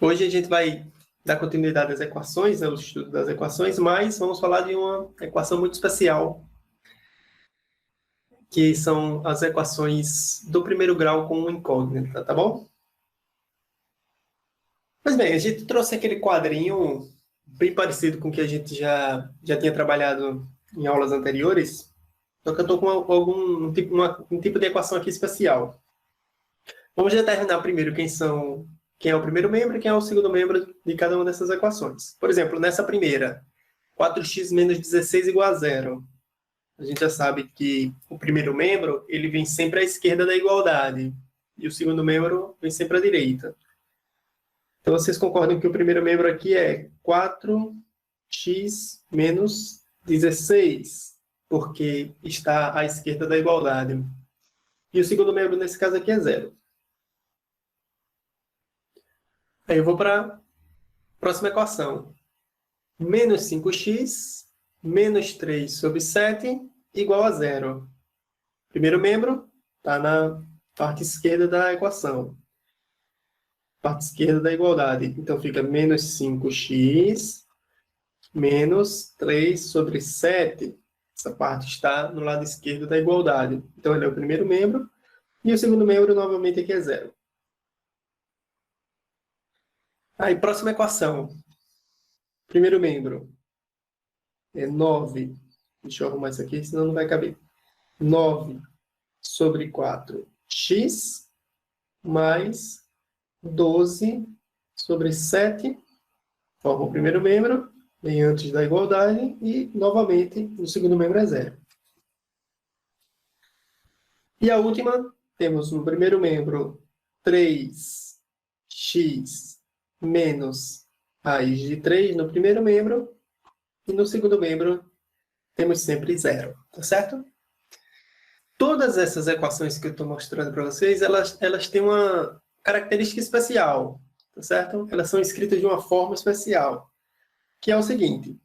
Hoje a gente vai dar continuidade às equações, ao estudo das equações, mas vamos falar de uma equação muito especial, que são as equações do primeiro grau com incógnita, tá bom? Pois bem, a gente trouxe aquele quadrinho bem parecido com o que a gente já tinha trabalhado em aulas anteriores, só que eu estou com um tipo de equação aqui especial. Vamos determinar primeiro quem é o primeiro membro e quem é o segundo membro de cada uma dessas equações. Por exemplo, nessa primeira, 4x menos 16 igual a zero. A gente já sabe que o primeiro membro ele vem sempre à esquerda da igualdade e o segundo membro vem sempre à direita. Então, vocês concordam que o primeiro membro aqui é 4x menos 16, porque está à esquerda da igualdade. E o segundo membro, nesse caso aqui, é zero. Aí eu vou para a próxima equação. Menos 5x menos 3 sobre 7 igual a zero. Primeiro membro está na parte esquerda da equação. Parte esquerda da igualdade. Então, fica menos 5x menos 3 sobre 7. Essa parte está no lado esquerdo da igualdade. Então, ele é o primeiro membro. E o segundo membro, novamente, aqui é zero. Aí, próxima equação. Primeiro membro é 9. Deixa eu arrumar isso aqui, senão não vai caber. 9 sobre 4x mais 12 sobre 7. Forma o primeiro membro, bem antes da igualdade. E, novamente, o segundo membro é zero. E a última, temos no primeiro membro 3x menos raiz de 3 no primeiro membro, e no segundo membro temos sempre zero, tá certo? Todas essas equações que eu estou mostrando para vocês, elas têm uma característica especial, tá certo? Elas são escritas de uma forma especial, que é o seguinte: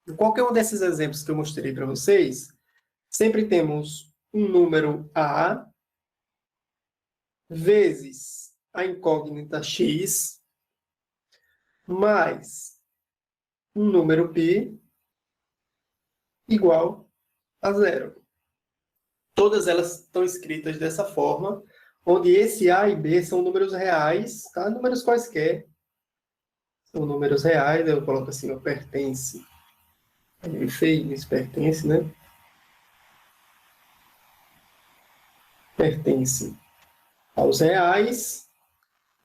em qualquer um desses exemplos que eu mostrei para vocês, sempre temos um número a vezes a incógnita x mais um número π igual a zero. Todas elas estão escritas dessa forma, onde esse A e B são números reais, tá? Números quaisquer. São números reais, eu coloco assim, ó, pertence. É feio, isso pertence, né? Pertence aos reais.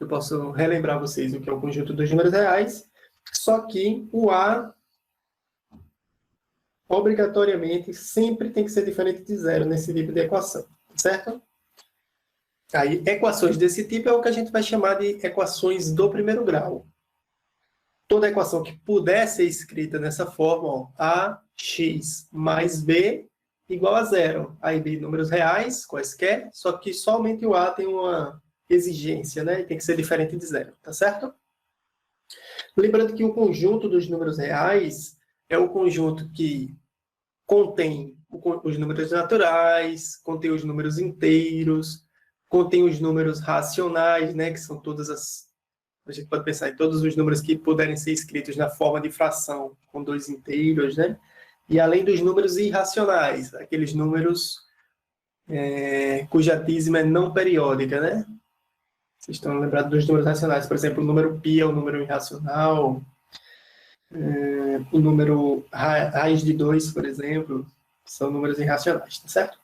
Eu posso relembrar vocês o que é o conjunto dos números reais, só que o A obrigatoriamente sempre tem que ser diferente de zero nesse tipo de equação, certo? Aí, equações desse tipo é o que a gente vai chamar de equações do primeiro grau. Toda equação que puder ser escrita dessa forma, ó, ax mais b igual a zero. A e b números reais, quaisquer, só que somente o a tem uma exigência, né? E tem que ser diferente de zero, tá certo? Lembrando que o conjunto dos números reais é o conjunto que contém os números naturais, contém os números inteiros, contém os números racionais, né, que são todas as... A gente pode pensar em todos os números que puderem ser escritos na forma de fração, com dois inteiros, né? E além dos números irracionais, aqueles números cuja dízima é não periódica, né? Vocês estão lembrados dos números racionais, por exemplo, o número π é o número irracional, o número raiz de 2, por exemplo, são números irracionais, tá certo?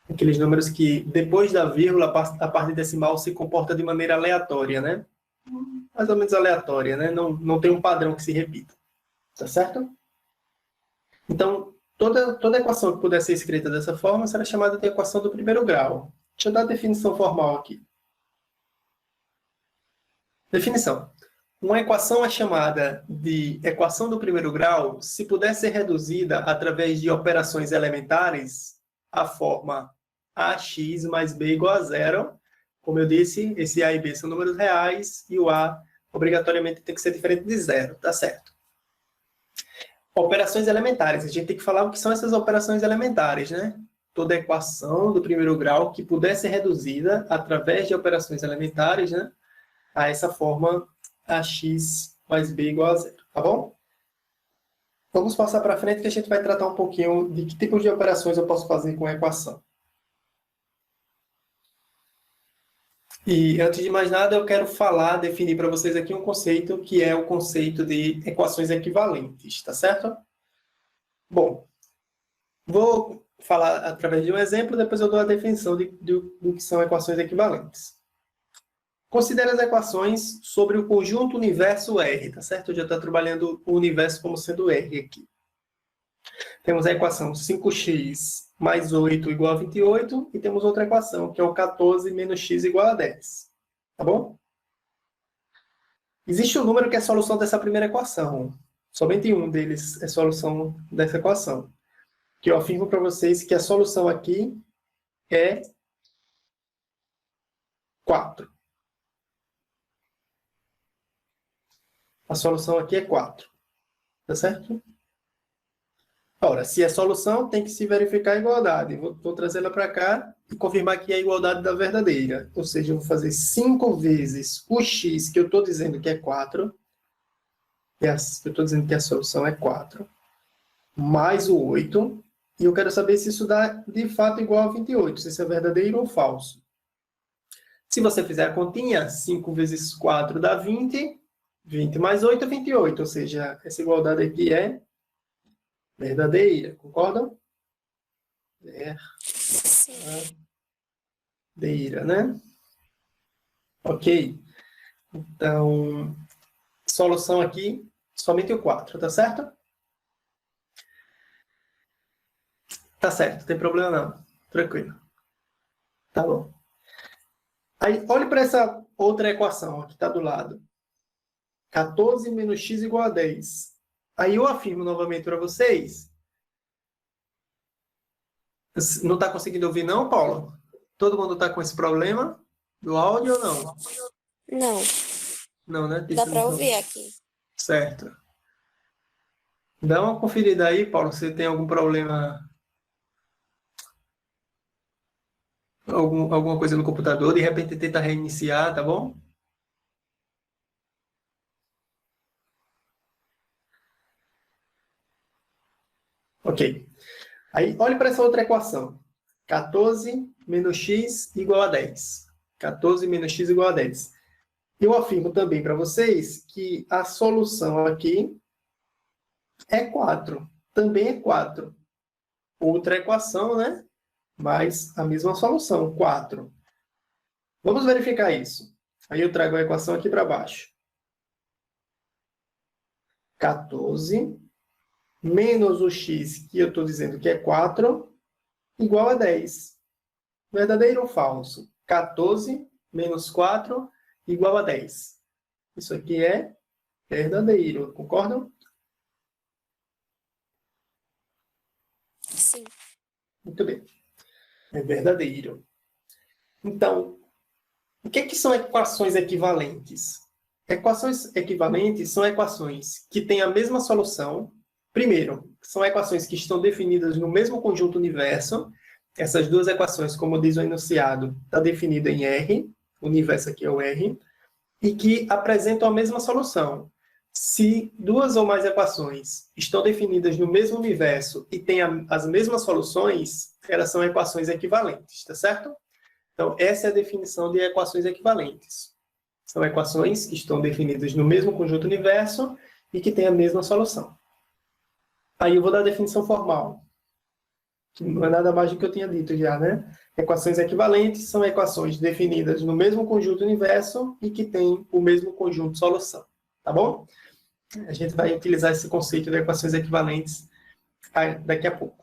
Aqueles números que, depois da vírgula, a parte decimal se comporta de maneira aleatória, né? Mais ou menos aleatória, né? Não tem um padrão que se repita, tá certo? Então, toda equação que puder ser escrita dessa forma será chamada de equação do primeiro grau. Deixa eu dar a definição formal aqui. Definição. Uma equação é chamada de equação do primeiro grau se puder ser reduzida através de operações elementares à forma ax mais b igual a zero. Como eu disse, esse a e b são números reais e o a obrigatoriamente tem que ser diferente de zero, tá certo? Operações elementares. A gente tem que falar o que são essas operações elementares, né? Toda equação do primeiro grau que puder ser reduzida através de operações elementares, né, a essa forma ax mais b igual a zero, tá bom? Vamos passar para frente que a gente vai tratar um pouquinho de que tipos de operações eu posso fazer com a equação. E antes de mais nada, eu quero definir para vocês aqui um conceito que é o conceito de equações equivalentes, tá certo? Bom, vou falar através de um exemplo, depois eu dou a definição do que são equações equivalentes. Considere as equações sobre o conjunto universo R, tá certo? Eu já estou trabalhando o universo como sendo R aqui. Temos a equação 5x mais 8 igual a 28, e temos outra equação, que é o 14 menos x igual a 10. Tá bom? Existe um número que é a solução dessa primeira equação. Somente um deles é solução dessa equação. Que eu afirmo para vocês que a solução aqui é 4. A solução aqui é 4. Tá certo? Ora, se é solução, tem que se verificar a igualdade. Vou trazê-la para cá e confirmar que é a igualdade da verdadeira. Ou seja, eu vou fazer 5 vezes o x, que eu estou dizendo que é 4. Eu estou dizendo que a solução é 4. Mais o 8. E eu quero saber se isso dá, de fato, igual a 28. Se isso é verdadeiro ou falso. Se você fizer a continha, 5 vezes 4 dá 20. 20 mais 8 é 28, ou seja, essa igualdade aqui é verdadeira, concordam? Verdadeira, né? Ok. Então, solução aqui, somente o 4, tá certo? Tá certo, não tem problema não. Tranquilo. Tá bom. Aí, olhe para essa outra equação que está do lado. 14 menos x igual a 10. Aí eu afirmo novamente para vocês. Não está conseguindo ouvir não, Paulo? Todo mundo está com esse problema do áudio ou não? Não. Não, né? Dá para ouvir aqui. Certo. Dá uma conferida aí, Paulo, se tem algum problema, alguma coisa no computador, de repente tenta reiniciar, tá bom? Ok. Aí, olhe para essa outra equação. 14 menos x igual a 10. 14 menos x igual a 10. Eu afirmo também para vocês que a solução aqui é 4. Também é 4. Outra equação, né? Mas a mesma solução, 4. Vamos verificar isso. Aí eu trago a equação aqui para baixo. 14 menos o x, que eu estou dizendo que é 4, igual a 10. Verdadeiro ou falso? 14 menos 4 igual a 10. Isso aqui é verdadeiro, concordam? Sim. Muito bem. É verdadeiro. Então, o que são equações equivalentes? Equações equivalentes são equações que têm a mesma solução. Primeiro, são equações que estão definidas no mesmo conjunto universo. Essas duas equações, como diz o enunciado, está definida em R, o universo aqui é o R, e que apresentam a mesma solução. Se duas ou mais equações estão definidas no mesmo universo e têm as mesmas soluções, elas são equações equivalentes, tá certo? Então, essa é a definição de equações equivalentes. São equações que estão definidas no mesmo conjunto universo e que têm a mesma solução. Aí eu vou dar a definição formal, que não é nada mais do que eu tinha dito já, né? Equações equivalentes são equações definidas no mesmo conjunto universo e que têm o mesmo conjunto de solução, tá bom? A gente vai utilizar esse conceito de equações equivalentes daqui a pouco.